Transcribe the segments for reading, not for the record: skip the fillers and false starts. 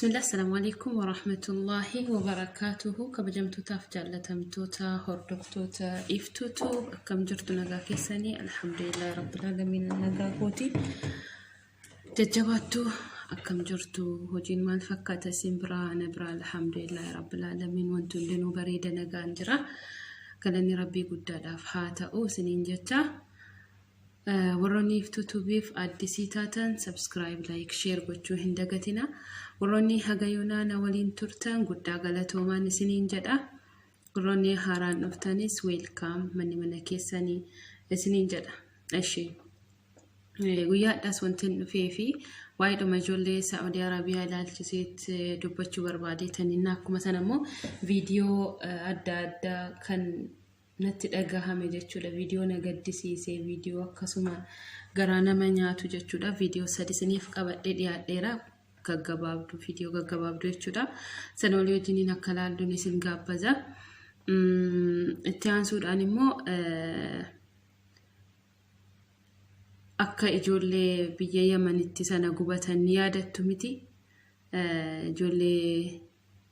بسم الله السلام عليكم ورحمة الله وبركاته كبجمتو تاف جالتمتوتا هردوكتوتا إفتوتو كم جرتو نغاكي سني الحمد لله رب العالمين نغاكوتي ججباتو أكم جرتو هجين مال فكاتا سيمبرا نبرا الحمد لله رب العالمين وانتو لنو بريد نغانجرا كالاني ربي قدادا فهاتا أو سنين جتا وروني إفتوتو بيف أدسيتاتن سبسكرايب لايك شير قوچو هندقتنا وروني هغيونا نولين تورتان قدا غلطوما نسنين جدا وروني هاران نفتانيس ويلكام مني كيساني نسنين جدا أشي ويا داس وانتن في وايدو مجولي سعودي عربية لالتسيت دوبچو بربادي تنيناكو مثلا مو فيديو أدى كان نتدقى همي جتشودا فيديو نقدسيسي فيديو كسوما غرانا منياتو جتشودا فيديو سادسنيف قبل ديرا كغبابدو فيديو كغبابدو جتشودا سنوليو جنين أكالالدو نسين غابزا اتيان سوداني مو أكا إجولي بيا يمن اتسانا قبطا نيادتو متي إجولي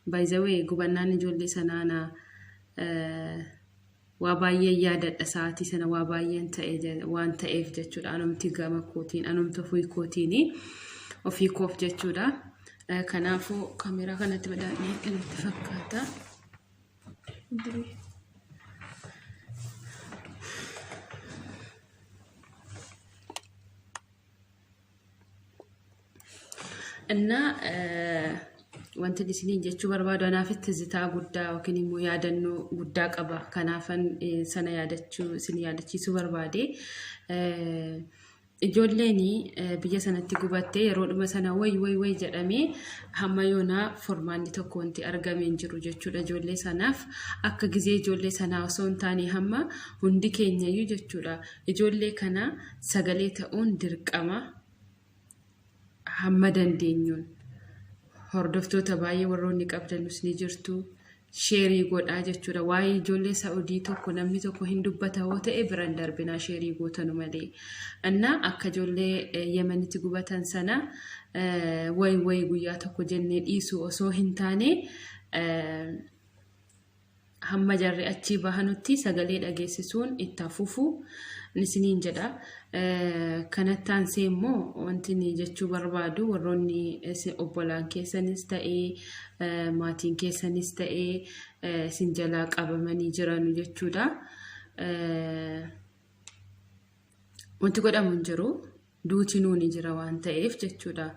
بايزاوي قبنان إجولي سنانا وابايا يادت أساتي سنة وابايا وانت إف جتشودا أنم تيغاما كوتين أنم تفوي كوتيني وفي كوف جتشودا كنافو كاميرا كانت بدأني كانت تفكاتا إن وانت دي سنين جتشو بربادو أنا في التزتا قدا وكني مو يادنو قدا قبا كنافن سنة يادتشو سنة يادتشي سو بربادي إجوليني بيجا سنة تقوباتي يرود مثلا وي جرامي هما يونا فرماني تكونتي أرقامين جرو جتشو دا جولي سناف أكا جزي جولي سنا وصون تاني هما هندي كينيا يو جتشو دا إجولي كنا سغالي تاون درق أما هما دندينيون هردفتو تبايي وروني قبل نسني جرتو شيري قد آجتشورا واي جولي سعودي توكو نمي توكو هندو بتاوتا إبران دربنا شيري قوتانو مالي أنا أكا جولي يمني تقوبتان سنة واي قويا توكو جنين إيسو أسو هنتاني هم جاري أتشي باهنوتي ساقالي أجيسسون اتافوفو نسنين جدا كانت تانسيمو وانتني جتشو بربادو وروني أبولان كيسا نستائي ماتين كيسا نستائي سنجلاك أبماني جرانو جتشو دا وانتو قد أمونجرو دوتينوني جراوان تايف جتشو دا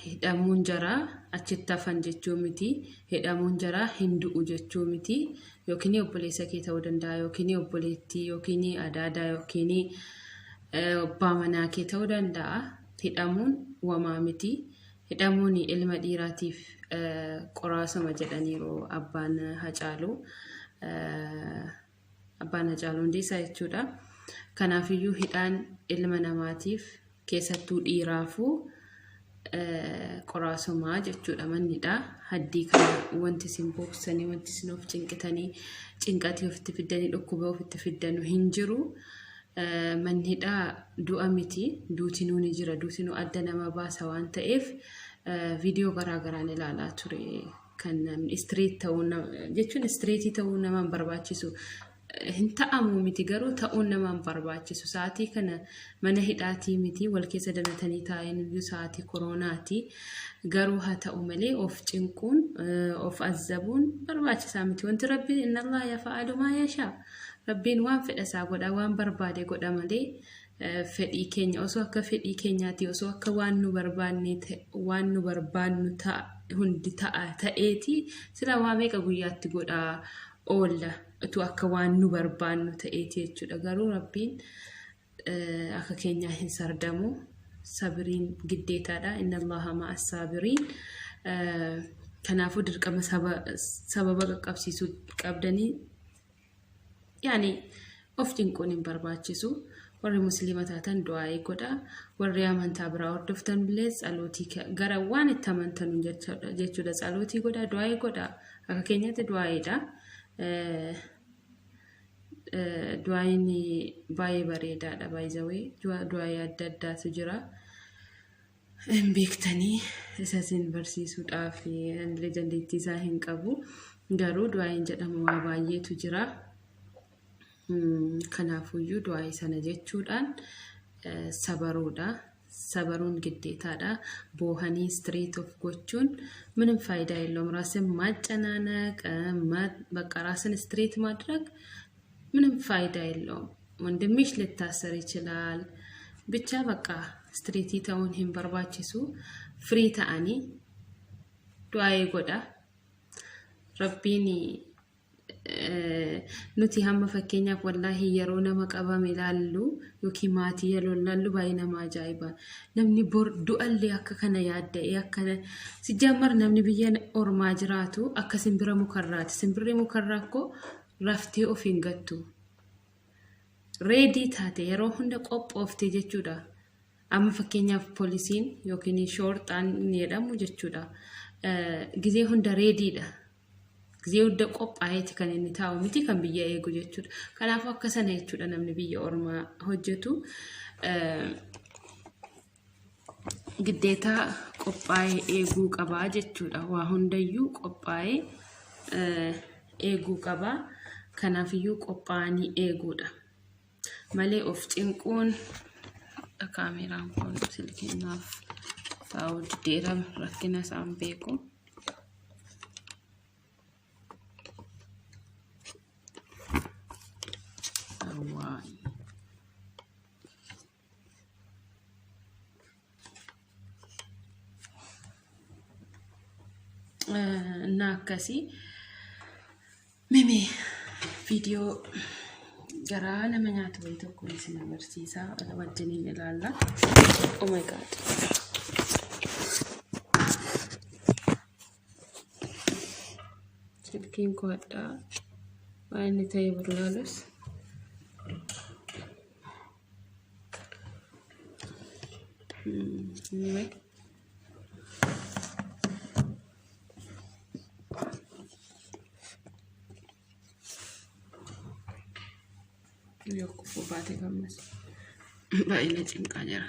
هدامون جرا أتشتافن جتشو متي هدامون جرا هندو جتشو متي يوكيني أبوليسا كي تودندا يوكيني أبوليتي يوكيني أدادا يوكيني أبامنا كي تودندا هدامون ومامتي هداموني إلما ديراتيف قراسة مجدانيرو أبان هجالو ديسا يتشو دا كنافيو هدان إلما نماتيف كيساتو ديرافو قراسوما جتشودا منيدا هدي كان وانتي سنبوكساني وانتي سنوف جنكتاني جنكاتي وفتفداني لقوبة وفتفدانو هنجرو منيدا دو أميتي دوتينوني جرا دوتينو أدنا ما باسا وانتا إف فيديو غراغراني لالا توري كان من استريت تاونا جتشون استريتي تاونا من برباتشيسو هنتا أمو متي غرو تاونا من برباتشيسو ساعتي كان من هداتي متي والكيسة دنتاني تاين بيو ساعتي كوروناتي غرو هاتا أمالي أوف جنكون أوف الزبون برباتشي سامتي وانت ربي إن الله يفعل ما يشاء ربين وان فدسا غدا وان بربادي غدا مالي فدي كينيا أسو أكا فدي كينياتي أسو أكا وانو بربانو تا هندي تايتي سلا واميكا غياتي غدا أولا تو أكا وانو بربانو تايتي يجودا غارو ربين أكا كينيا هنسردمو صابرين قديتا دا إن الله مع الصابرين كنافو درقم سببا قبسيسو قبدني يعني أفتن كونين برباتشيسو وري مسلماتاتن دعاي قدا وري آمان تابرا وردفتن بليز ألوتي غرا وان التمنتن جيتشو دا ألوتي قدا دعاي قدا أكا كينيات دعاي دا دعايني باي بريدا دا باي زوي دعاي أددا سجرا beektanii isa isin barsiisuudhaaf illee dandeettii isaa hin qabu. Garuu du'aayin jedhamu waa baay'eetu jira. Kanaafuyyuu du'aayi sana jechuudhaan sabaruudha. Sabaruun giddeetaadha. Boohanii street of gochuun ምንም ፋይዳ የለውም። ራስን ማጨናነቅ በቃ ራስን ስትሬት ማድረግ ምንም ፋይዳ የለውም። ወንድምሽ ልታሰር ይችላል። ብቻ በቃ ስትሬት ይተውን ህን በርባችሱ ፍሪ ታአኒ ዱአይ ጎዳ ረቢኒ nuti hamma fakkeenyaaf wallahi yeroo nama qabame ilaallu yookiin maatii yeroo ilaallu baay'ee nama ajaa'iba. Namni bor du'allee akka kana yaadda'ee akkana sijaamar namni biyya ormaa jiraatu akka simbira mukarraati. Simbirri mukarraa ko raftee of hin gattu. Reedii taate yeroo hunda qophooftee jechuudha. Amma fakkeenyaaf poolisiin yookiin shoorxaan jedhamu jechuudha. Gizee hunda reediidha. Gizee hunda qophaa'eeti kan inni taa'u miti kan biyya eegu jechuudha. Kanaafuu akka sana jechuudha namni biyya ormaa hojjetu. Giddeetaa qophaa'ee eeguu qabaa jechuudha. Waa hundayyuu qophaa'ee eeguu qabaa. Kanaafiyyuu qophaa'anii eeguudha. Malee of cinquun kaameraan kun silkinaaf taa'u diddeera rakkina isaan beeku. Nakasi mimi video garaa nama nyaatu wayi tokko isin agarsiisa wajjiniin ilaalla. Oh my god. Silkiin koodhaa waan inni ta'e burlaalus. Anyway. Yo kufu baate kammas baay'ina cinqaa jira.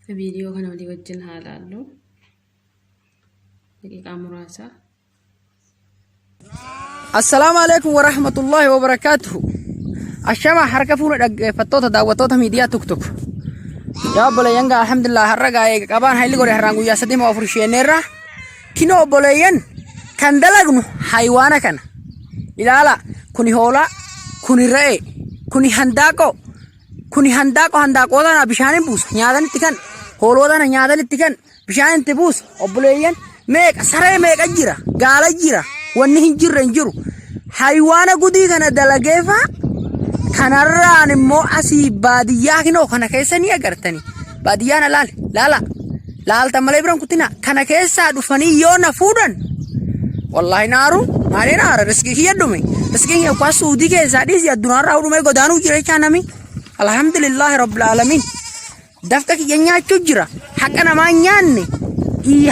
Video kana walii wajjin haalaallu daqiiqaa muraasa. Assalamu alaikum warahmatullahi wabarakatuh. Ashama harka fuuna dhaggeeffattoota daawwattoota miidiyaa tuktuk. Yaa obboleeyyan alhamdulillah har'a gaa'ee qabaan hayli godhe har'aan guyyaa 3 sheeneerra kino obboleeyyan kan dalagnu haywaana kana ilaala kuni hoolaa kuni re'ee kuni handaaqo handaaqoodana bishaanin buusa nyaatanitti kan hooloodana nyaatanitti kan bishaanitti buusa obboleeyyan meeqa saree meeqa jira gaala jira wanni hin jiru haywaana gudii kana dalageefa kanarraan immoo asii baadiyyaa kinoo kana keessa ni agartani baadiyyaan laalta malee biran kutina kana keessa dhufanii yoo na fuudhan wallahi naaru maali naara riskii kiyyadume riskii kwa suudii keessa dhiisi addunaarraa dhume godaanuu jireechaa nami alhamdulillahi rabbil alamin dafqa kiyya nyaachuu jira haqa namaa nyaanne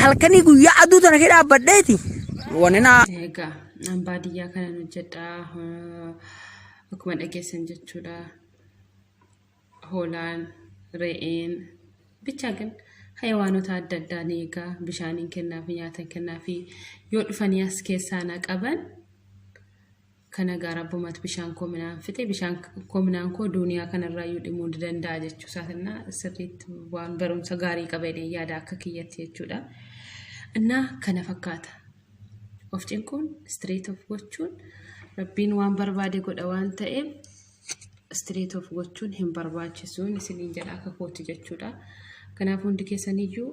halkanii guyyaa aduu tana kee dhaabbadheeti wanina egaa baadiyyaa kana hojjedhaa akkuma dhageessan jechuudha. Hoolaan re'een bicha gan haywaanota adda addaa ni egaa bishaaniin kennaa fi nyaata kennaa fi yoo dhufanii as keessaa na qaban kana gaara bumat bishaan koominaan fite bishaan koominaan koo duuniyaa kanarraa yoo dhimuu danda'a jechuusaafina sirriitti waan barumsa gaarii qabee yaada akka kiyyatti jechuudha. Innaa kana fakkaata. Of cinquun straight of gochuun rabbiin waan barbaade godha waan ta'eef straight of gochuun hin barbaachisuun isiniin jedha akka kooti jechuudha. Kanaaf hundi keessaniyyuu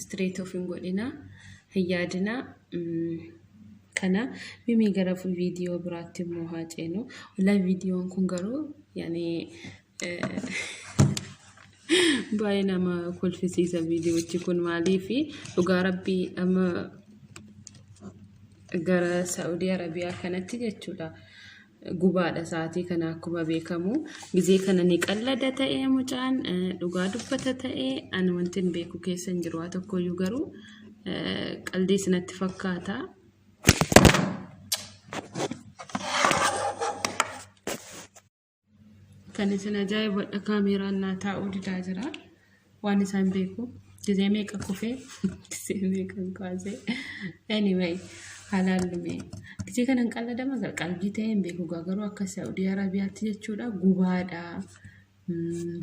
straight of hin godhina hin yaadina. Kana mimi gara viidiyoo biraatti immoo haa ceenu. Wallahi viidiyoon kun garuu yaani baay'ee nama kolfisiisa viidiyoochi kun maaliifi dhugaa rabbii amma gara Saudi Arabia kanatti jechuudha. Gubaadha sa'aatii kana akkuma beekamu gizee kana ni qallada ta'ee mucaan dhugaa dubbata ta'ee ani wanti hin beeku keessa hin jiru. Waa tokkoyyuu garuu qalbii sanatti fakkaata. kan isin ajaa'iba kaameeraannaa taa'uu didaa jira waan isaan beeku gisee meeqa kufee gisee meeqa kaasee anyway halaalume gisee kanan qalladama qalbii ta'een beeku garuu akka Saudi Arabiyaatti jechuudha gubaadha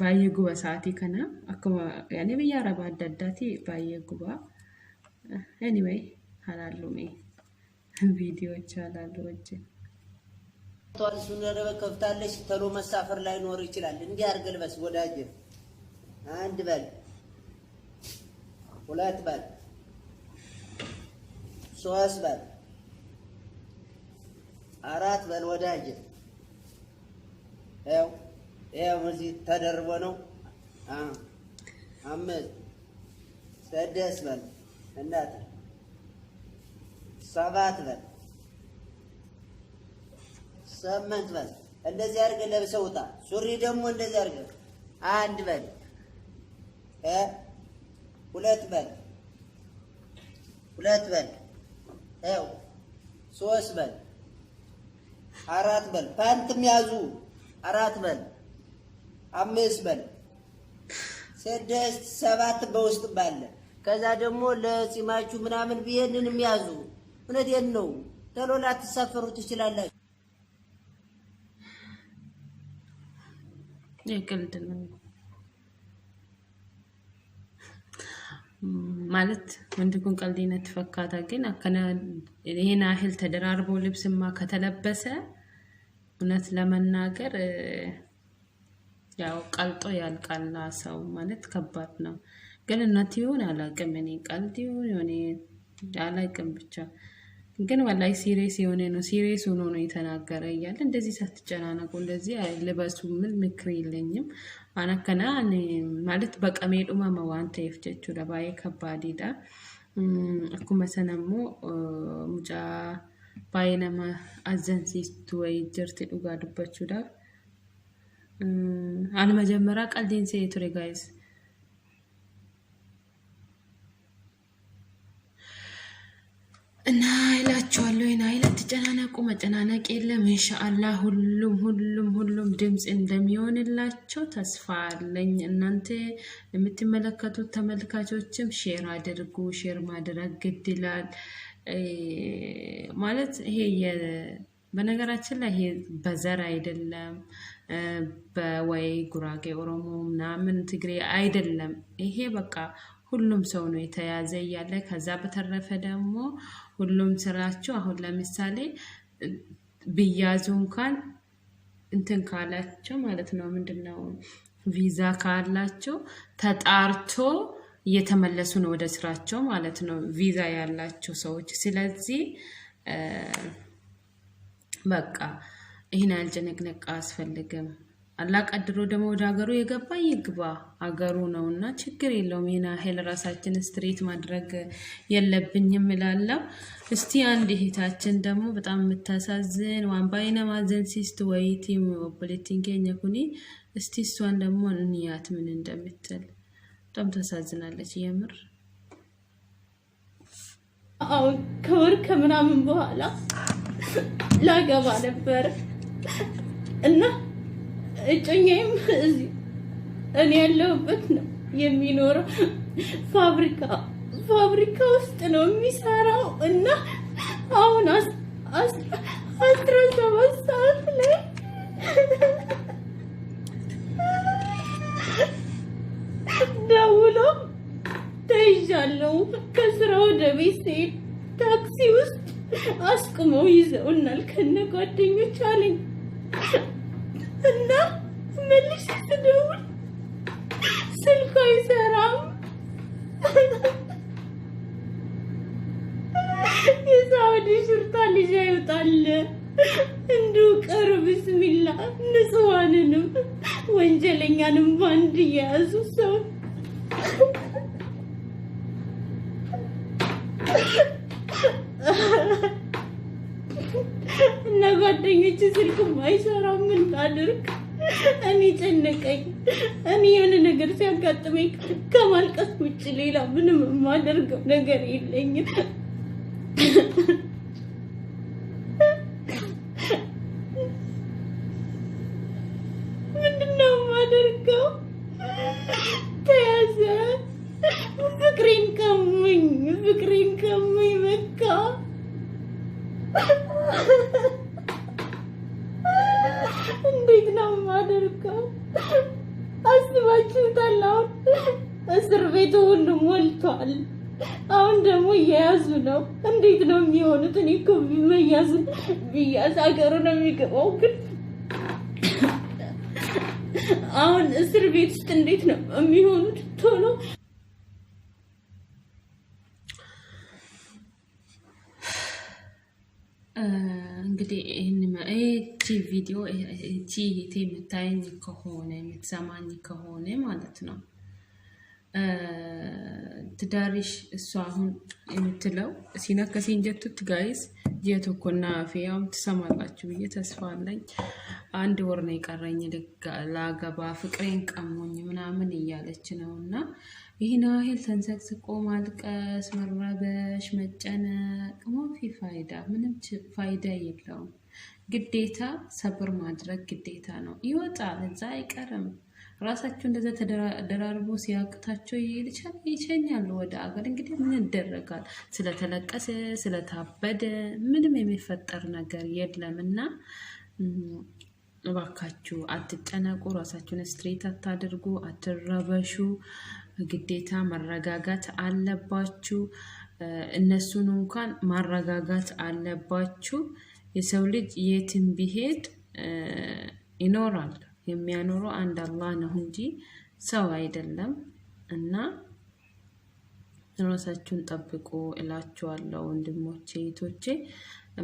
baay'ee guba sa'aatii kana akkuma yaani biyya Arabaa adda addaatti baay'ee guba anyway halaalume ቪዲዮ ቻላሉ ወጭ ተዋልሱን ረበ ከፍታለሽ ተሎ መሳፈር ላይ ኖር ይችላል እንዴ አርገልበስ ወዳጅ አንድ በል ሁለት በል ሶስት በል አራት በል ወዳጅ ያው እዚህ ተደርቦ ነው አምስት ስድስት በል እናት ሰባት በል ስምንት በል እንደዚህ አድርገህ ለብሰህ ውጣ ሱሪ ደግሞ እንደዚህ አድርገህ አንድ በል ሁለት በል ሶስት በል አራት በል ፓንትም ያዙ አራት በል አምስት በል ስድስት ሰባት በውስጥ ባለ ከዛ ደግሞ ለጺማችሁ ምናምን ቢሄድንም ያዙ እውነቴን ነው ተሎ ላትሳፈሩ ትችላላችሁ የቀልድ ነው ማለት ወንድኩን ቀልዲነት ፈካታ ግን አከና ይሄን አህል ተደራርቦ ልብስማ ከተለበሰ እውነት ለመናገር ያው ቀልጦ ያልቃልና ሰው ማለት ከባድ ነው ግን እናቲውን አላቀም እኔ ቀልዲው የሆነ ያላቀም ብቻ ግን ወላይ ሲሪየስ የሆነ ነው ሲሪየስ ሆኖ ነው የተናገረ ይያል እንደዚህ ሳትጨናነቁ እንደዚህ ልበሱ ምን ምክር የለኝም አናከና ማለት በቀሜዱማ ማዋንተ ይፍጨቹ ለባይ ከባዲዳ አኩማ ሰነሙ ሙጫ ባይነማ አዘንሲስቱ ወይ ጀርት ዱጋ ዱበቹዳ አን መጀመሪያ ቀልዲን ሴቱሪ ጋይስ እና ይላችኋለሁ እና ተጨናነቁ መጨናነቅ የለም ኢንሻአላህ ሁሉም ድምጽ እንደሚሆንላችሁ ተስፋ አለኝ እናንተ የምትመለከቱት ተመልካቾችም ሼር አድርጉ ሼር ማድረግ ግድላል ማለት ይሄ በነገራችን ላይ ይሄ በዘር አይደለም በወይ ጉራጌ ኦሮሞ ምናምን ትግሬ አይደለም ይሄ በቃ ሁሉም ሰው ነው የተያዘ ያለ ከዛ በተረፈ ደግሞ ሁሉም ስራቸው አሁን ለምሳሌ ቢያዙ እንኳን እንትን ካላቸው ማለት ነው ምንድነው ቪዛ ካላቸው ተጣርቶ እየተመለሱ ነው ወደ ስራቸው ማለት ነው ቪዛ ያላቸው ሰዎች ስለዚህ በቃ ይሄን አልጨነቅነቅ አስፈልግም አላህ ቀድሮ ደግሞ ወደ ሀገሩ የገባ ይግባ ሀገሩ ነውና ችግር የለውም ይና ሄል ራሳችን ስትሬት ማድረግ የለብኝም እላለሁ እስቲ አንድ እህታችን ደግሞ በጣም የምታሳዝን ዋንባይና ማዘን ሲስት ወይቲ ፖለቲከኛ ኩኒ እስቲ እሷን ደግሞ እንያት ምን እንደምትል በጣም ተሳዝናለች የምር አው ከወር ከምናምን በኋላ ላገባ ነበር እና እጮኛዬም እዚህ እኔ ያለሁበት ነው የሚኖረው ፋብሪካ ውስጥ ነው የሚሰራው እና አሁን 17 ሰዓት ላይ ደውሎ ተይዣለሁ ከስራ ወደ ቤት ስሄድ ታክሲ ውስጥ አስቁመው ይዘውናል ከነ ጓደኞች አለኝ እና መልሽ ትደውል ስልኩ አይሰራም የሳውዲ ሽርታ ልጅ ይወጣል እንዱ ቀር ቢስሚላ ንጹሃንንም ወንጀለኛንም ባንድ ያዙ ሰው እና ጓደኞች ስልክ ማይሰራም ምን ታድርግ እኔ ጨነቀኝ እኔ የሆነ ነገር ሲያጋጥመኝ ከማልቀስ ውጭ ሌላ ምንም ማደርገው ነገር የለኝም ምንድነው ከሙይ በቃ እንዴት ነው የማደርገው? አስባችሁታል? አሁን እስር ቤቱ ሁሉ ሞልቷል። አሁን ደግሞ እየያዙ ነው። እንዴት ነው የሚሆኑት? እኔ እኮ ቢያዝ ሀገሩ ነው የሚገባው። ግን አሁን እስር ቤት ውስጥ እንዴት ነው የሚሆኑት? ቶሎ እንግዲህ እቺ ቪዲዮ እቺ የምታየኝ ከሆነ የምትሰማኝ ከሆነ ማለት ነው ትዳሪሽ እሷ አሁን የምትለው ሲነከሲን ጀቱት ጋይስ ጀቱኮና ፊያም ትሰማላችሁ ብዬ ተስፋ አለኝ። አንድ ወር ነው የቀረኝ ላገባ ፍቅሬን ቀሞኝ ምናምን እያለች ነውና ይሄን ያህል ተንሰቅስቆ ማልቀስ መረበሽ መጨነቅ ሞፊ ፋይዳ ምንም ፋይዳ የለውም። ግዴታ ሰብር ማድረግ ግዴታ ነው። ይወጣል እዛ አይቀርም። ራሳቸው እንደዛ ተደራርቦ ሲያቅታቸው ይቸኛሉ ወደ አገር። እንግዲህ ምን ይደረጋል? ስለተለቀሰ ስለታበደ ምንም የሚፈጠር ነገር የለምና እባካችሁ አትጨነቁ፣ ራሳችሁን ስትሬት አታድርጉ፣ አትረበሹ። ግዴታ መረጋጋት አለባችሁ። እነሱን እንኳን ማረጋጋት አለባችሁ። የሰው ልጅ የትም ቢሄድ ይኖራል። የሚያኖረው አንድ አላህ ነው እንጂ ሰው አይደለም። እና ራሳችሁን ጠብቁ እላችኋለሁ ወንድሞቼ እህቶቼ።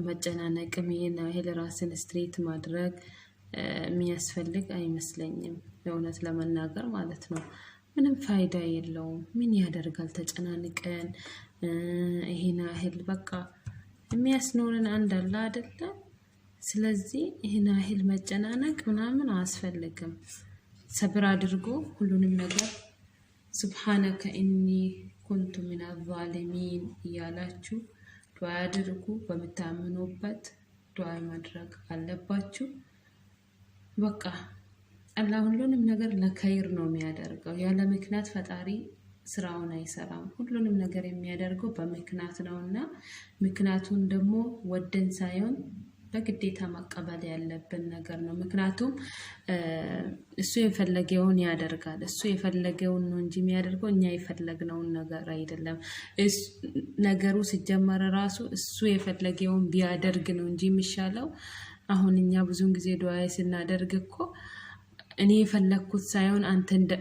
መጨናነቅም ይሄን ያህል ራስን ስትሬት ማድረግ የሚያስፈልግ አይመስለኝም፣ ለእውነት ለመናገር ማለት ነው። ምንም ፋይዳ የለውም። ምን ያደርጋል ተጨናንቀን ይሄን ያህል በቃ የሚያስኖርን አንድ አላህ አይደለ? ስለዚህ ይሄን ያህል መጨናነቅ ምናምን አያስፈልግም። ሰብር አድርጎ ሁሉንም ነገር ሱብሃነከ ኢኒ ኩንቱ ሚነ ዛሊሚን እያላችሁ ዱዓ አድርጉ። በምታምኑበት ዱዓ ማድረግ አለባችሁ። በቃ አላህ ሁሉንም ነገር ለኸይር ነው የሚያደርገው። ያለ ምክንያት ፈጣሪ ስራውን አይሰራም። ሁሉንም ነገር የሚያደርገው በምክንያት ነውና ምክንያቱን ደግሞ ወደን ሳይሆን በግዴታ መቀበል ያለብን ነገር ነው። ምክንያቱም እሱ የፈለገውን ያደርጋል። እሱ የፈለገውን ነው እንጂ የሚያደርገው እኛ የፈለግነውን ነገር አይደለም። ነገሩ ሲጀመር ራሱ እሱ የፈለገውን ቢያደርግ ነው እንጂ የሚሻለው። አሁን እኛ ብዙውን ጊዜ ዱዓ ስናደርግ እኮ እኔ የፈለኩት ሳይሆን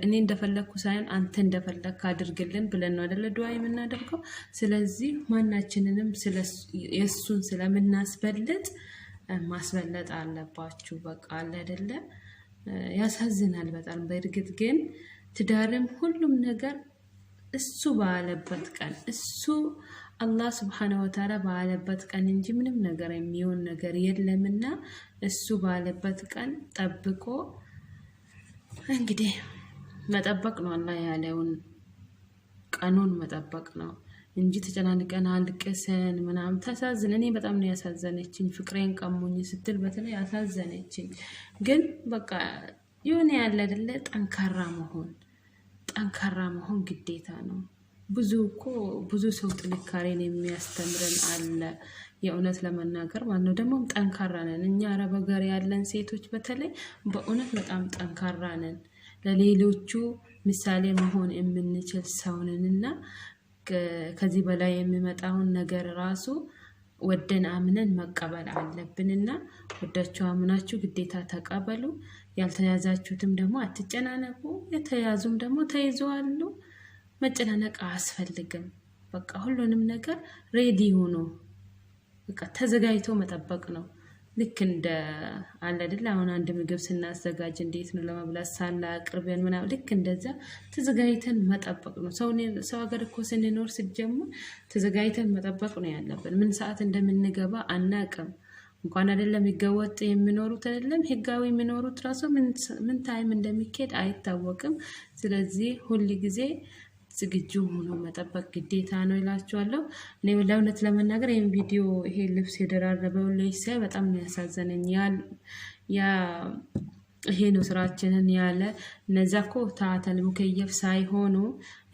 እኔ እንደፈለኩ ሳይሆን አንተ እንደፈለክ አድርግልን ብለን ነው አይደለ ዱዓ የምናደርገው። ስለዚህ ማናችንንም የሱን ስለምናስበልጥ ማስበለጥ አለባችሁ። በቃ አለ አይደለ? ያሳዝናል በጣም። በእርግጥ ግን ትዳርም ሁሉም ነገር እሱ ባለበት ቀን እሱ አላህ Subhanahu Wa Ta'ala ባለበት ቀን እንጂ ምንም ነገር የሚሆን ነገር የለምና እሱ ባለበት ቀን ጠብቆ እንግዲህ መጠበቅ ነው። አላህ ያለውን ቀኑን መጠበቅ ነው እንጂ ተጨናንቀን አልቅሰን ምናምን ተሳዝን። እኔ በጣም ነው ያሳዘነችኝ ፍቅሬን ቀሙኝ ስትል በተለይ ያሳዘነችኝ። ግን በቃ የሆነ ያለ አይደለ ጠንካራ መሆን ግዴታ ነው። ብዙ ሰው ጥንካሬን የሚያስተምረን አለ የእውነት ለመናገር ማለት ነው። ደግሞ ጠንካራ ነን እኛ አረብ ሀገር ያለን ሴቶች በተለይ በእውነት በጣም ጠንካራ ነን። ለሌሎቹ ምሳሌ መሆን የምንችል ሰው ነንና ከዚህ በላይ የሚመጣውን ነገር ራሱ ወደን አምነን መቀበል አለብንና ወዳችሁ አምናችሁ ግዴታ ተቀበሉ። ያልተያዛችሁትም ደግሞ አትጨናነቁ። የተያዙም ደግሞ ተይዘዋሉ። መጨናነቅ አያስፈልግም። በቃ ሁሉንም ነገር ሬዲ ሆኖ በቃ ተዘጋጅቶ መጠበቅ ነው። ልክ እንደ አለ አይደል? አሁን አንድ ምግብ ስናዘጋጅ እንዴት ነው ለመብላት ሳላ አቅርበን ምናምን ልክ እንደዛ ተዘጋጅተን መጠበቅ ነው። ሰው ሀገር እኮ ስንኖር ሲጀምር ተዘጋጅተን መጠበቅ ነው ያለብን። ምን ሰዓት እንደምንገባ አናቅም። እንኳን አይደለም ህገወጥ የሚኖሩት አይደለም ህጋዊ የሚኖሩት ራሱ ምን ታይም እንደሚኬድ አይታወቅም። ስለዚህ ሁሉ ጊዜ ዝግጁ ሆኖ መጠበቅ ግዴታ ነው እላችኋለሁ። እኔ ለእውነት ለመናገር ይሄን ቪዲዮ ይሄ ልብስ የደራረበው ልጅ ሳይ በጣም ነው ያሳዘነኝ። ያ ይሄ ነው ስራችንን ያለ እነዛኮ ታተል ሙከየፍ ሳይሆኑ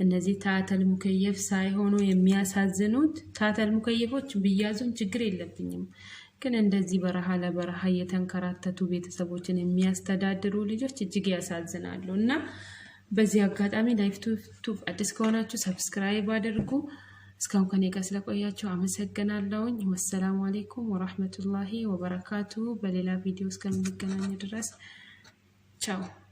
እነዚህ ታተል ሙከየፍ ሳይሆኑ የሚያሳዝኑት ታተል ሙከየፎች ቢያዙም ችግር የለብኝም ግን እንደዚህ በረሃ ለበረሃ የተንከራተቱ ቤተሰቦችን የሚያስተዳድሩ ልጆች እጅግ ያሳዝናሉ እና በዚህ አጋጣሚ ላይፍ ቱብ አዲስ ከሆናችሁ ሰብስክራይብ አድርጉ እስካሁን ከኔ ጋር ስለቆያችሁ አመሰግናለሁ ወሰላሙ አለይኩም ወራህመቱላሂ ወበረካቱ በሌላ ቪዲዮ እስከምንገናኝ ድረስ Ciao.